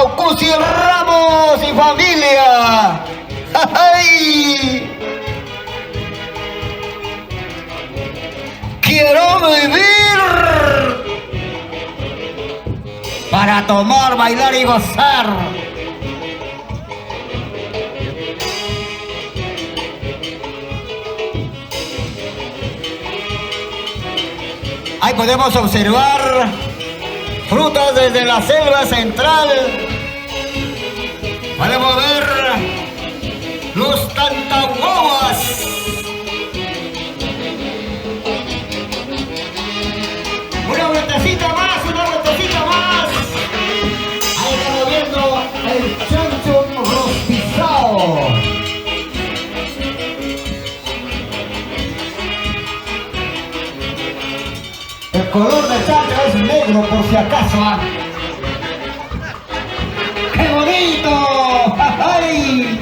Ataucusi Ramos y familia. ¡Ay! Quiero vivir para tomar, bailar y gozar. Ahí podemos observar frutas desde la selva central. Podemos ver los tantahuahuas. Una vueltecita más, una vueltecita más. Ahí estamos viendo el chancho rostizado. El color del chancho es negro por si acaso. ¡Qué bonito! ¡Ay!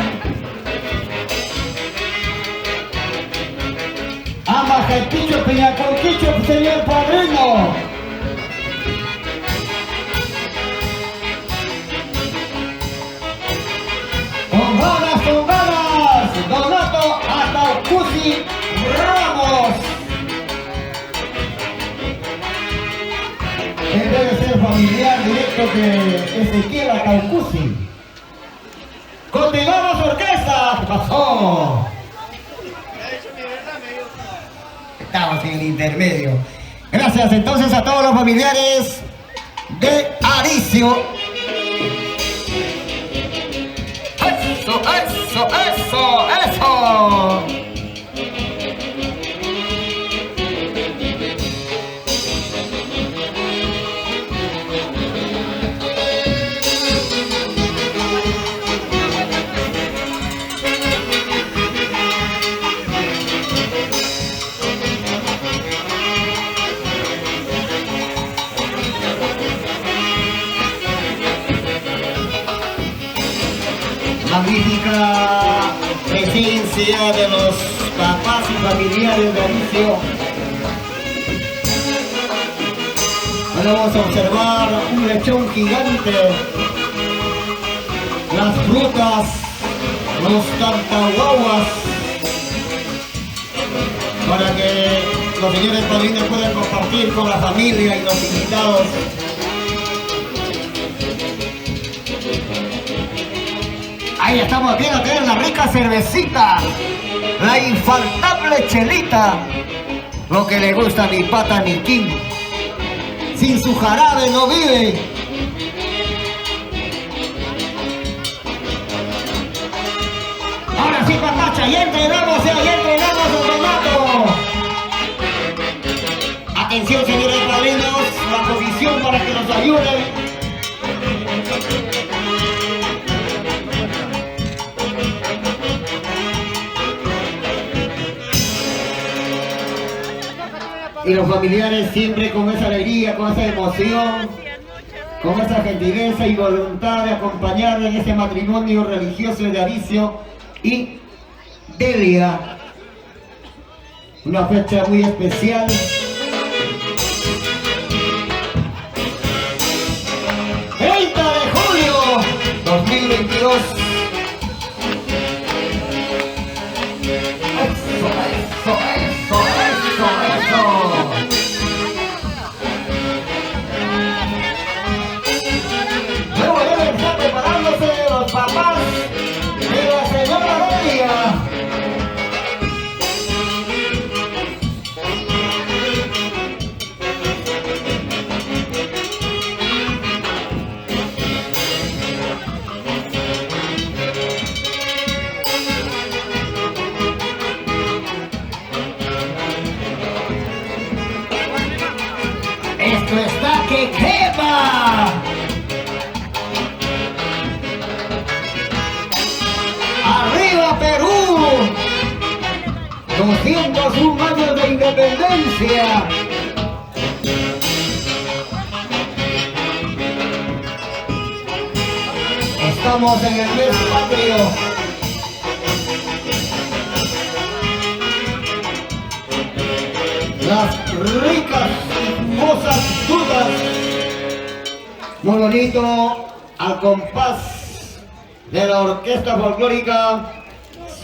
Amajaquicho, Peñaconquicho, señor padrino. Con ganas, Donato Ataucusi Ramos. Él debe ser familiar directo de Ezequiel Ataucusi. Continuamos, orquesta. ¿Qué pasó? Estamos en el intermedio. Gracias entonces a todos los familiares de Aricio. ¡Eso! Magnífica presencia de los papás y familiares de Aricio. Ahora vamos a observar un lechón gigante, las frutas, los tantahuahuas, para que los señores padrinos puedan compartir con la familia y los invitados. Ahí estamos viendo que es la rica cervecita, la infaltable chelita, lo que le gusta a mi pata Niquín. Sin su jarabe no vive. Ahora sí, papacha, ya entrenamos, don Donato. Atención, señores padrinos, la posición para que nos ayuden. Y los familiares siempre con esa alegría, con esa emoción, con esa gentileza y voluntad de acompañar en este matrimonio religioso de Aricio y Delia. Una fecha muy especial. ¡30 de julio 2022! Luego deben estar preparándose los papás de la señora Delia. Esto está que quema. ¡Arriba Perú! 201 años de independencia. Estamos en el mes patrio. Las ricas, hermosas frutas. Muy bonito al compás de la orquesta folclórica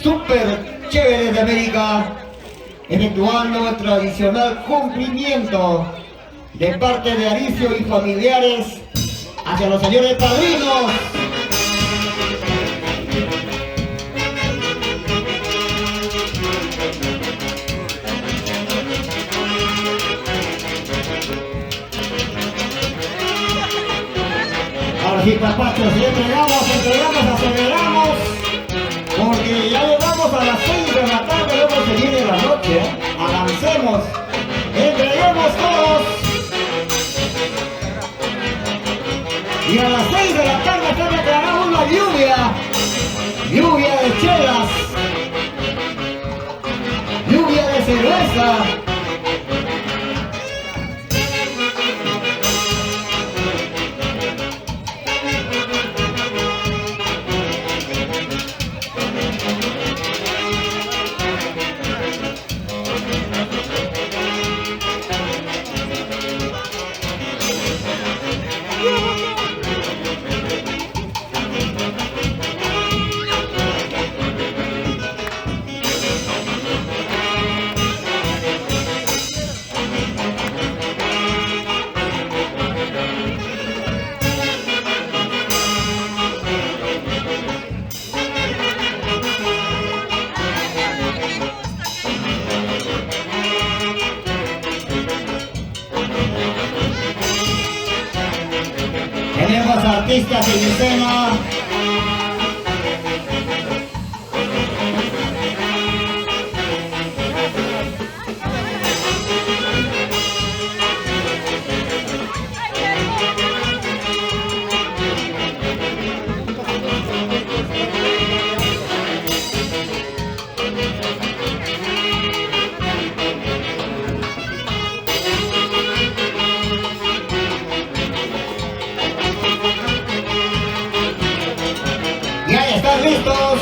Super Chévere de América, efectuando el tradicional cumplimiento de parte de Aricio y familiares hacia los señores padrinos. Ahora sí, papachos, entregamos, aceleramos, porque ya llegamos a las 6 de la tarde, luego se viene la noche, avancemos, entreguemos todos. Y a las 6 de la tarde se declarará una lluvia de chelas, lluvia de cerveza. Tenemos artistas en escena. Listos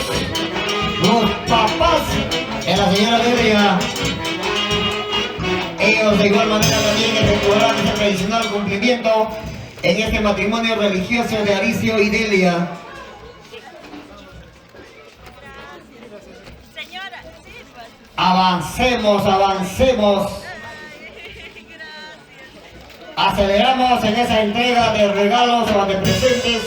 los papás de la señora Delia. Ellos de igual manera también efectuarán ese tradicional cumplimiento en este matrimonio religioso de Aricio y Delia. Avancemos. Aceleramos en esa entrega de regalos o de presentes.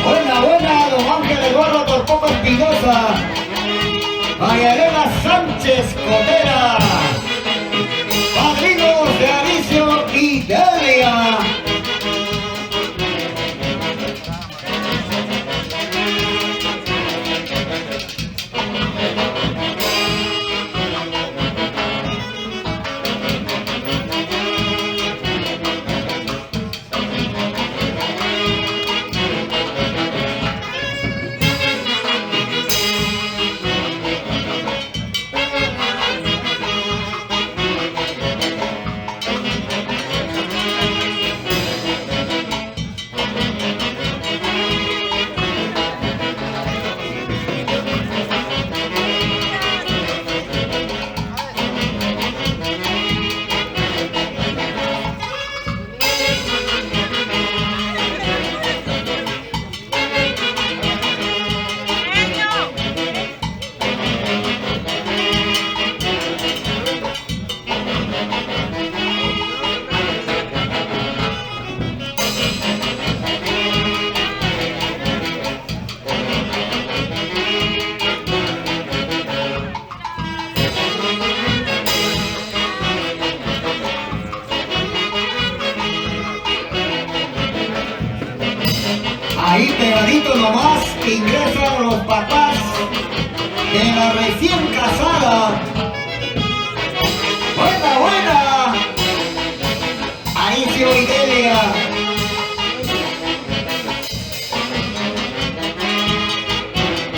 Buena, don Ángel Eduardo Torpoco Espinosa, María Elena Sánchez Cotera, padrinos de Aricio y Delia. Ahí pegadito nomás ingresan los papás de la recién casada. Buena. Aricio y Delia.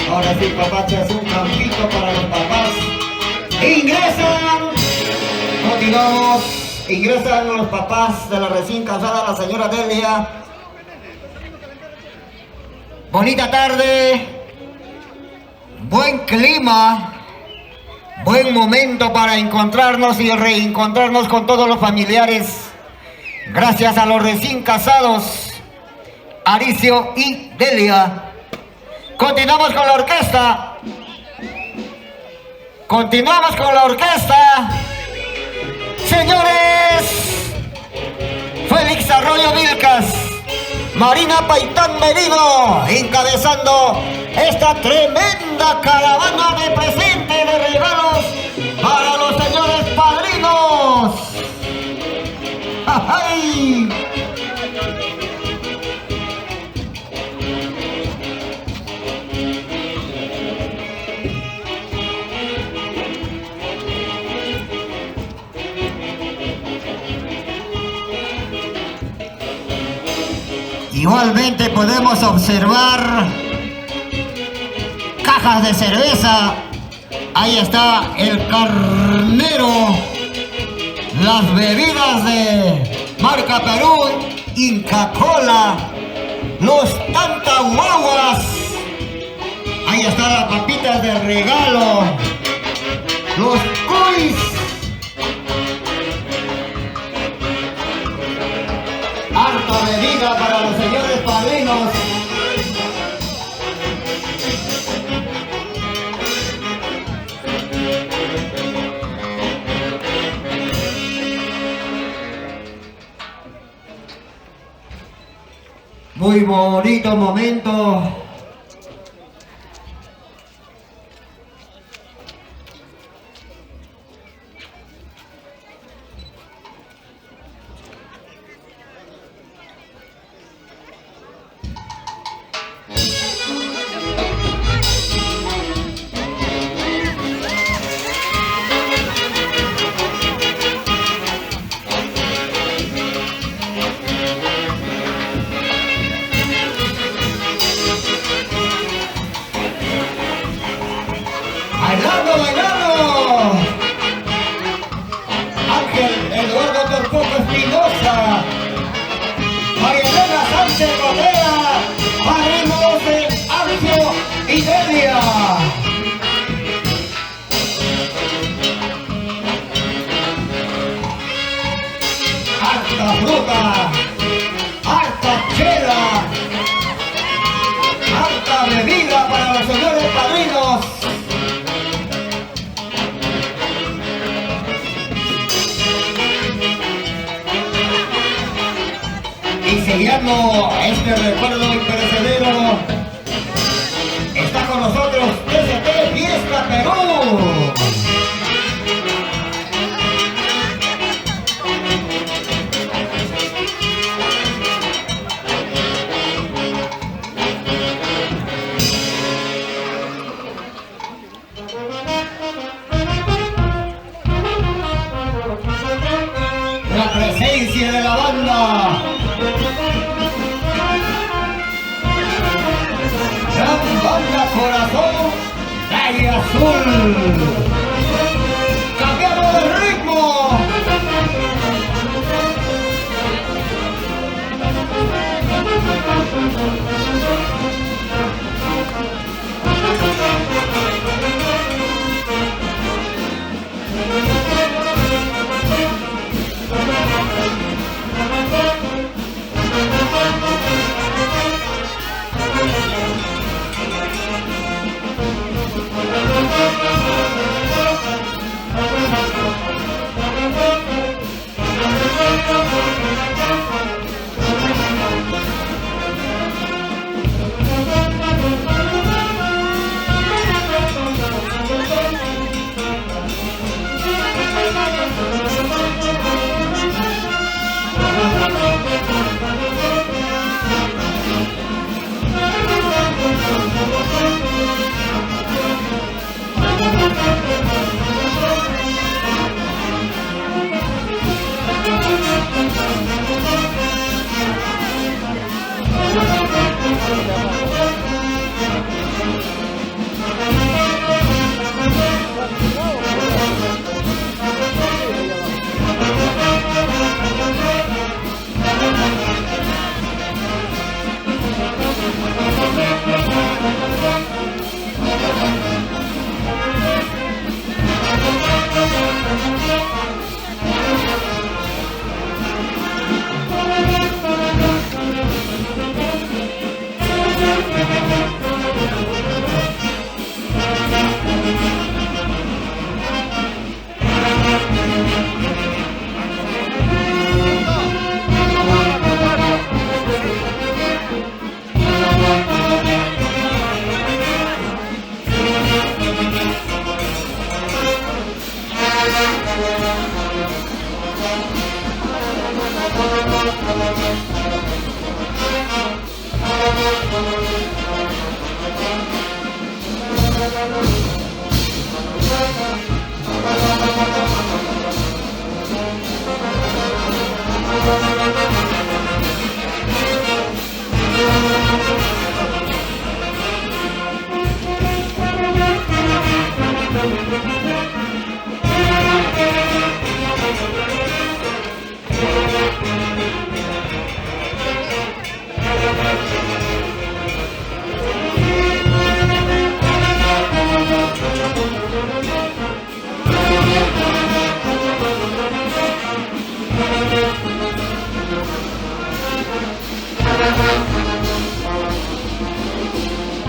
Ahora sí, papachas, un campito para los papás. Ingresan. Continuamos. Ingresan los papás de la recién casada, la señora Delia. Bonita tarde, buen clima, Buen momento para encontrarnos y reencontrarnos con todos los familiares. Gracias a los recién casados, Aricio y Delia. Continuamos con la orquesta. Continuamos con la orquesta. Señores, Félix Arroyo Vilcas, Marina Paitán Merino, encabezando esta tremenda caravana de presente de regalos para los señores padrinos. ¡Ay! Igualmente podemos observar cajas de cerveza. Ahí está el carnero, las bebidas de marca Perú, Inca Cola, los tantahuahuas. Ahí están las papitas de regalo, los cuis. Harta bebida para los señores padrinos. Muy bonito momento. Bailando, Ángel Eduardo Torpoco Espinosa, María Elena Sánchez Correa, padrinos de Aricio y Delia. Harta fruta, harta chela, harta bebida para los señores padrinos. Y sellando este recuerdo imperecedero, está con nosotros TCT Fiesta Perú. La presencia de la banda. Gran banda Corazón Calle Azul. Cambiamos de ritmo.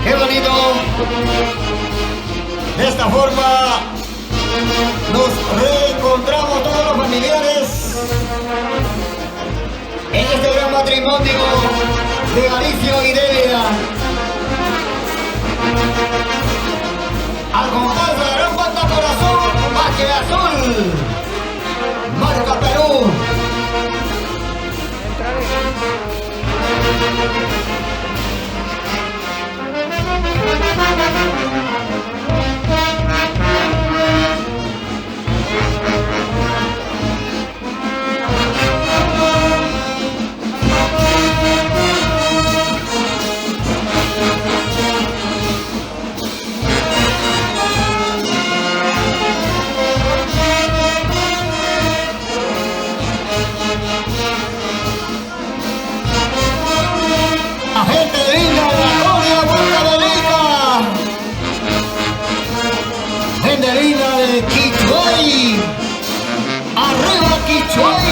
¡Qué bonito! De esta forma nos reencontramos todos los familiares en este gran matrimonio de Alicio y Delia. Al compás de la gran banda Corazón, Bache Azul, marca Perú. Gente linda de la Coria, Huancavelica, gente linda de Quichuay, arriba Quichuay.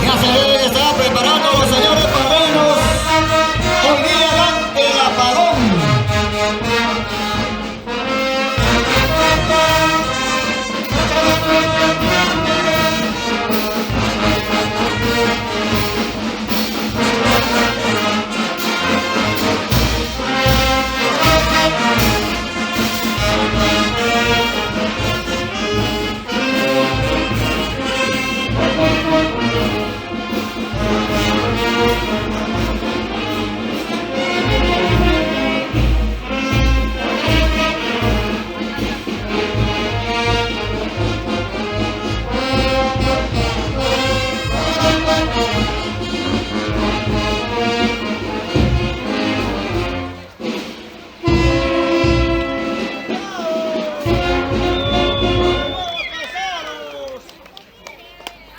Ya se deben estar preparando los señores padrinos. Hoy día dan el apagón.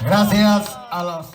Gracias a los